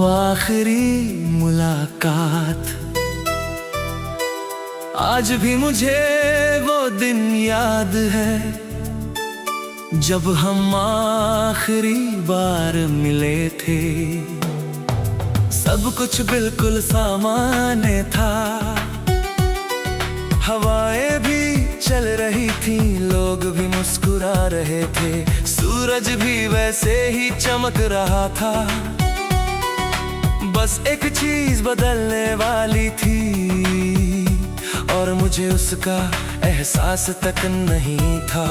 आखिरी मुलाकात। आज भी मुझे वो दिन याद है जब हम आखिरी बार मिले थे। सब कुछ बिल्कुल सामान्य था, हवाएं भी चल रही थी, लोग भी मुस्कुरा रहे थे, सूरज भी वैसे ही चमक रहा था। बस एक चीज बदलने वाली थी और मुझे उसका एहसास तक नहीं था।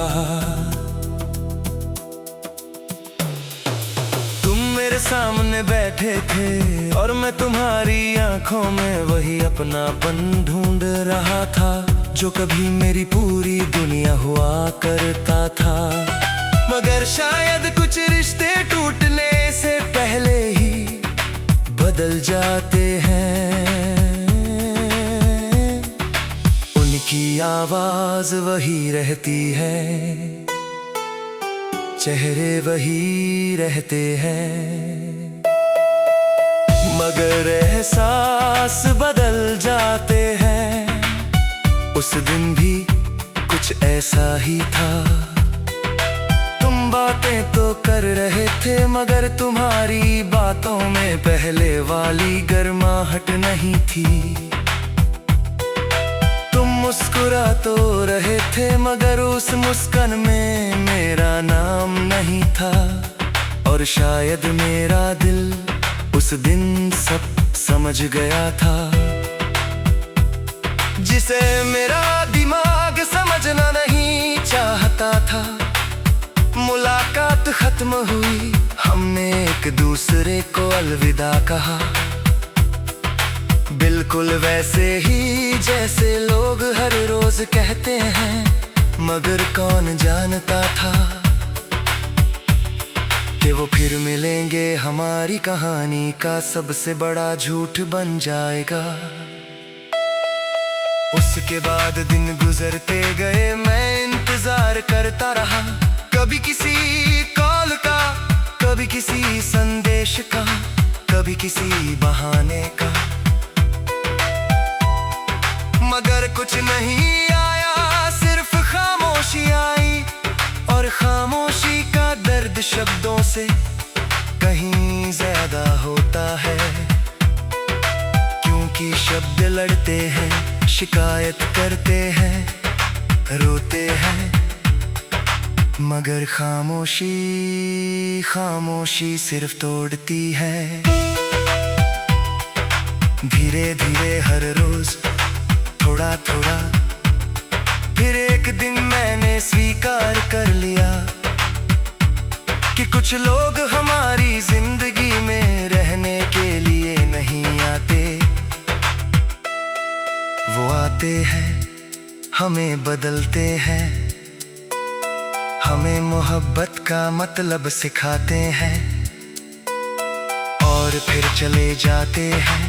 तुम मेरे सामने बैठे थे और मैं तुम्हारी आंखों में वही अपनापन ढूंढ रहा था जो कभी मेरी पूरी दुनिया हुआ करता था। मगर शायद कुछ रिश्ते टूटने से पहले ही बदल जाते हैं। उनकी आवाज वही रहती है, चेहरे वही रहते हैं, मगर एहसास बदल जाते हैं। उस दिन भी कुछ ऐसा ही था, तुम बातें तो कर रहे थे मगर तुम्हारी बातों में पहले वाली गर्माहट नहीं थी। तुम मुस्कुरा तो रहे थे मगर उस मुस्कान में मेरा नाम नहीं था। और शायद मेरा दिल उस दिन सब समझ गया था, जिसे मेरा दिमाग समझना नहीं चाहता था। मुलाकात खत्म हुई, हमने एक दूसरे को अलविदा कहा, बिल्कुल वैसे ही जैसे लोग हर रोज कहते हैं। मगर कौन जानता था कि वो फिर मिलेंगे, हमारी कहानी का सबसे बड़ा झूठ बन जाएगा। उसके बाद दिन गुजरते गए, मैं इंतजार करता रहा, कभी किसी कॉल का, कभी किसी संदेश का, कभी किसी बहाने का, मगर कुछ नहीं आया, सिर्फ खामोशी आई। और खामोशी का दर्द शब्दों से कहीं ज्यादा होता है, क्योंकि शब्द लड़ते हैं, शिकायत करते हैं, रोते हैं, मगर खामोशी खामोशी सिर्फ तोड़ती है। धीरे धीरे हर रोज थोड़ा थोड़ा, फिर एक दिन मैंने स्वीकार कर लिया कि कुछ लोग हमारी जिंदगी में रहने के लिए नहीं आते। वो आते हैं, हमें बदलते हैं, हमें मोहब्बत का मतलब सिखाते हैं और फिर चले जाते हैं,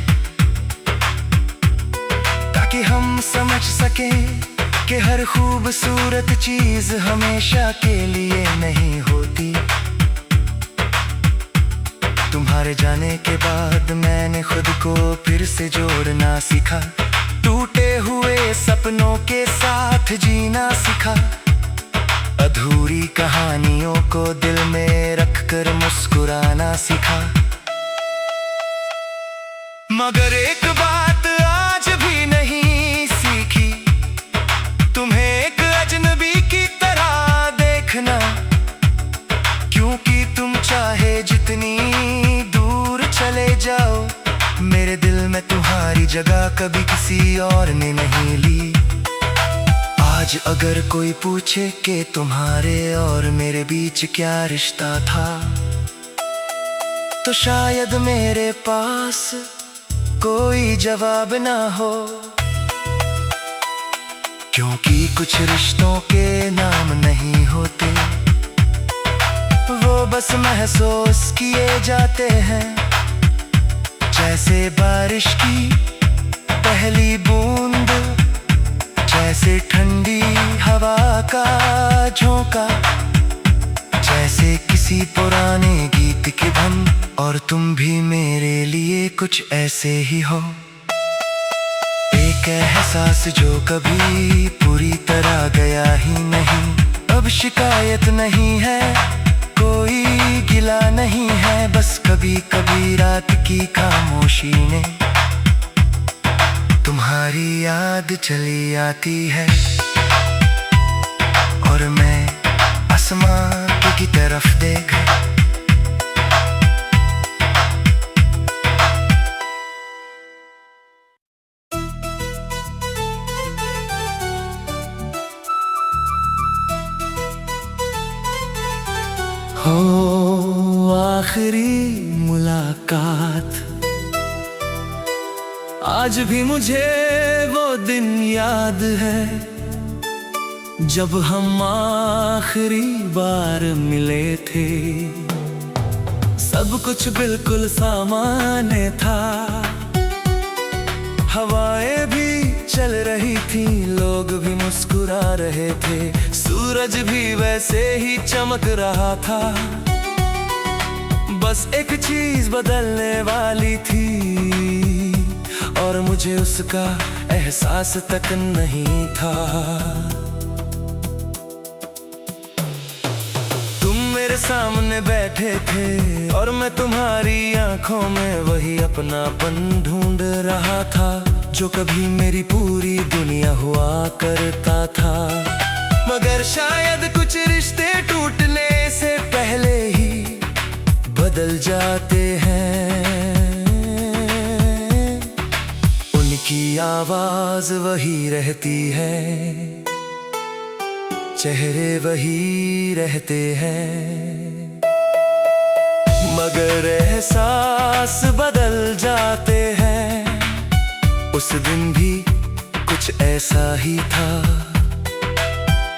ताकि हम समझ सकें कि हर खूबसूरत चीज हमेशा के लिए नहीं होती। तुम्हारे जाने के बाद मैंने खुद को फिर से जोड़ना सीखा, टूटे हुए सपनों के साथ जीना सीखा, अधूरी कहानियों को दिल में रखकर मुस्कुराना सीखा। मगर एक बात आज भी नहीं सीखी, तुम्हें एक अजनबी की तरह देखना, क्योंकि तुम चाहे जितनी दूर चले जाओ, मेरे दिल में तुम्हारी जगह कभी किसी और ने नहीं ली। आज अगर कोई पूछे कि तुम्हारे और मेरे बीच क्या रिश्ता था, तो शायद मेरे पास कोई जवाब ना हो, क्योंकि कुछ रिश्तों के नाम नहीं होते, वो बस महसूस किए जाते हैं, जैसे बारिश की पहली बूंद, जैसे ठंडी हवा का झोंका, जैसे किसी किसी पुराने गीत की धन, और तुम भी मेरे लिए कुछ ऐसे ही हो। एक एहसास जो कभी पूरी तरह गया ही नहीं। अब शिकायत नहीं है, कोई गिला नहीं है, बस कभी कभी रात की खामोशी ने तुम्हारी याद चली आती है। और मैं आसमां की तरफ देख, हो आखिरी मुलाकात। आज भी मुझे वो दिन याद है जब हम आखिरी बार मिले थे। सब कुछ बिल्कुल सामान्य था, हवाएं भी चल रही थी, लोग भी मुस्कुरा रहे थे, सूरज भी वैसे ही चमक रहा था। बस एक चीज बदलने वाली थी, और मुझे उसका एहसास तक नहीं था। सामने बैठे थे और मैं तुम्हारी आंखों में वही अपनापन ढूंढ रहा था जो कभी मेरी पूरी दुनिया हुआ करता था। मगर शायद कुछ रिश्ते टूटने से पहले ही बदल जाते हैं। उनकी आवाज वही रहती है, चेहरे वही रहते हैं, मगर एहसास बदल जाते हैं। उस दिन भी कुछ ऐसा ही था,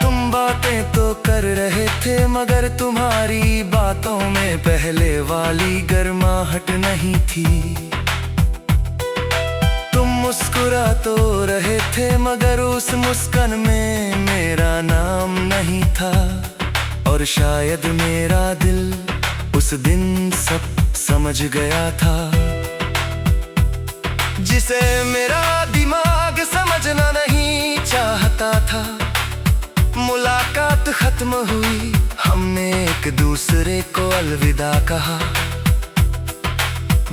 तुम बातें तो कर रहे थे मगर तुम्हारी बातों में पहले वाली गर्माहट नहीं थी। मुस्कुरा तो रहे थे मगर उस मुस्कान में मेरा नाम नहीं था। और शायद मेरा दिल उस दिन सब समझ गया था, जिसे मेरा दिमाग समझना नहीं चाहता था। मुलाकात खत्म हुई, हमने एक दूसरे को अलविदा कहा,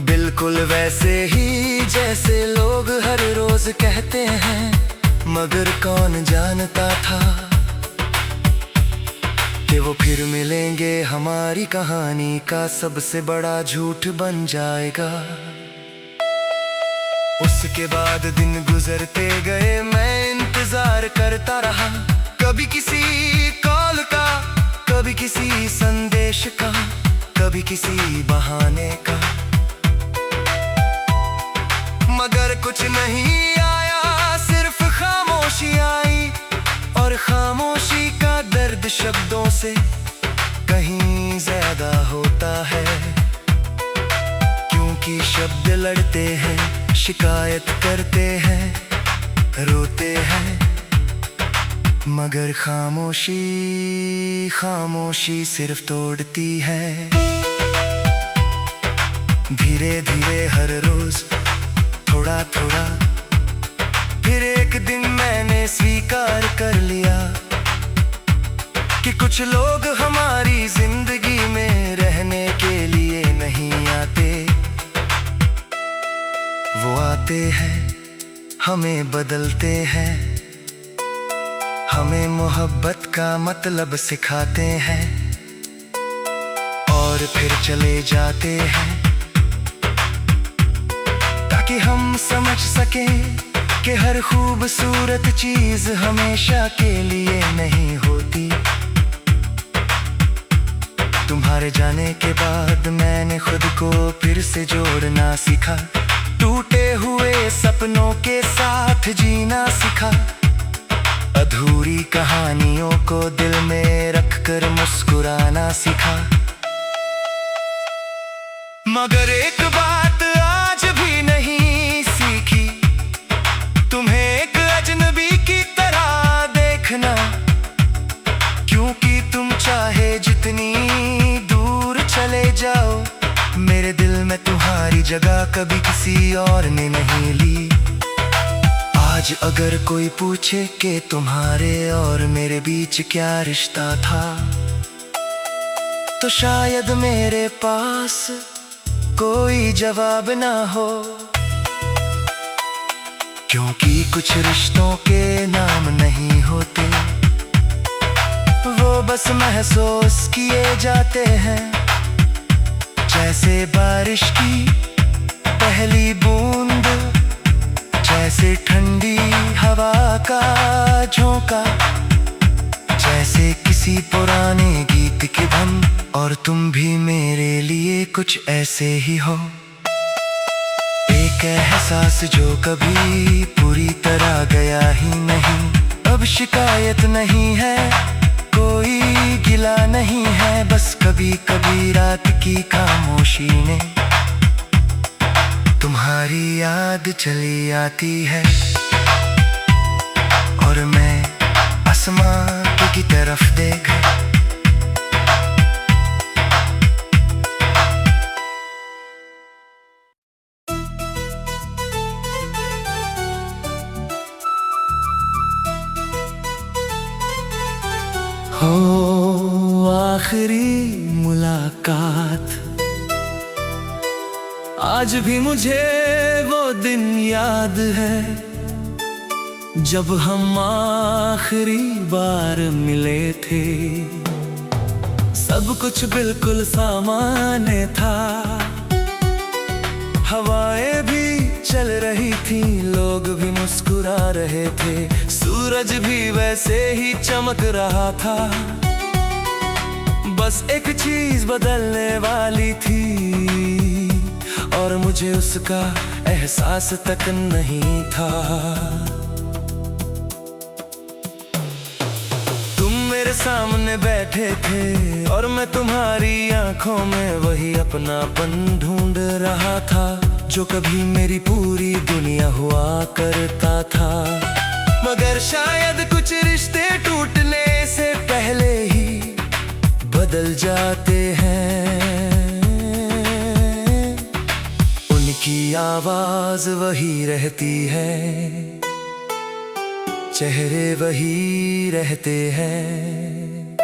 बिल्कुल वैसे ही जैसे लोग हर रोज कहते हैं। मगर कौन जानता था कि वो फिर मिलेंगे, हमारी कहानी का सबसे बड़ा झूठ बन जाएगा। उसके बाद दिन गुजरते गए, मैं इंतजार करता रहा, कभी किसी कॉल का, कभी किसी संदेश का, कभी किसी बहाने का, मगर कुछ नहीं आया, सिर्फ खामोशी आई। और खामोशी का दर्द शब्दों से कहीं ज्यादा होता है, क्योंकि शब्द लड़ते हैं, शिकायत करते हैं, रोते हैं, मगर खामोशी खामोशी सिर्फ तोड़ती है। धीरे धीरे हर रोज थोड़ा थोड़ा, फिर एक दिन मैंने स्वीकार कर लिया कि कुछ लोग हमारी जिंदगी में रहने के लिए नहीं आते। वो आते हैं, हमें बदलते हैं, हमें मोहब्बत का मतलब सिखाते हैं, और फिर चले जाते हैं कि हम समझ सके कि हर खूबसूरत चीज हमेशा के लिए नहीं होती। तुम्हारे जाने के बाद मैंने खुद को फिर से जोड़ना सीखा, टूटे हुए सपनों के साथ जीना सीखा, अधूरी कहानियों को दिल में रखकर मुस्कुराना सीखा। मगर एक बात आज भी नहीं सीखी, तुम्हें एक अजनबी की तरह देखना, क्योंकि तुम चाहे जितनी दूर कभी किसी और ने नहीं ली। आज अगर कोई पूछे कि तुम्हारे और मेरे बीच क्या रिश्ता था, तो शायद मेरे पास कोई जवाब ना हो। क्योंकि कुछ रिश्तों के नाम नहीं होते, वो बस महसूस किए जाते हैं। जैसे बारिश की पहली बूंद, जैसे ठंडी हवा का झोंका, जैसे किसी पुराने गीत की धुन। और तुम भी मेरे लिए कुछ ऐसे ही हो। एक एहसास जो कभी पूरी तरह गया ही नहीं। अब शिकायत नहीं है, कोई गिला नहीं है, बस कभी कभी रात की खामोशी ने तुम्हारी याद चली आती है। और मैं आसमां की तरफ देख, हो आखिरी मुलाकात। आज भी मुझे वो दिन याद है, जब हम आखिरी बार मिले थे। सब कुछ बिल्कुल सामान्य था, हवाएं भी चल रही थी, लोग भी मुस्कुरा रहे थे, सूरज भी वैसे ही चमक रहा था। बस एक चीज बदलने वाली थी, और मुझे उसका एहसास तक नहीं था। तुम मेरे सामने बैठे थे, और मैं तुम्हारी आंखों में वही अपनापन ढूंढ रहा था, जो कभी मेरी पूरी दुनिया हुआ करता था। मगर शायद कुछ रिश्ते टूटने से पहले ही बदल जाते हैं। उनकी आवाज वही रहती है, चेहरे वही रहते हैं,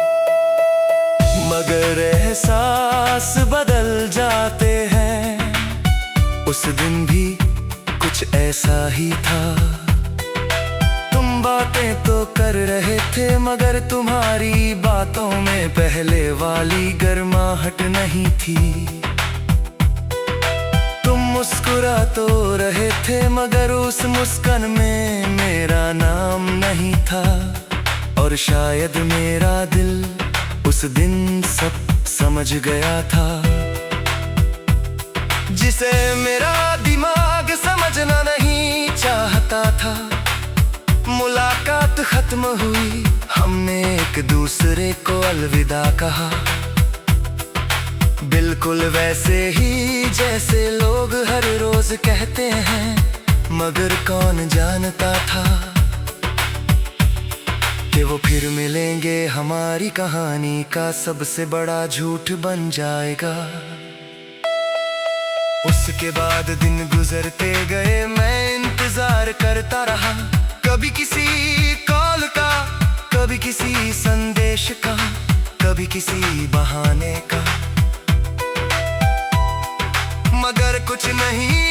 मगर एहसास बदल जाते हैं। उस दिन भी कुछ ऐसा ही था, तुम बातें तो कर रहे थे, मगर तुम्हारी बातों में पहले वाली गर्माहट नहीं थी। तुम मुस्कुरा तो रहे थे, मगर उस मुस्कान में मेरा नाम नहीं था। और शायद मेरा दिल उस दिन सब समझ गया था, जिसे मेरा दिमाग समझना नहीं चाहता था। मुलाकात खत्म हुई, हमने एक दूसरे को अलविदा कहा, बिल्कुल वैसे ही जैसे लोग हर रोज कहते हैं। मगर कौन जानता था कि वो फिर मिलेंगे, हमारी कहानी का सबसे बड़ा झूठ बन जाएगा। उसके बाद दिन गुजरते गए, मैं इंतजार करता रहा, कभी किसी कॉल का, कभी किसी संदेश का, कभी किसी बहाने का, मगर कुछ नहीं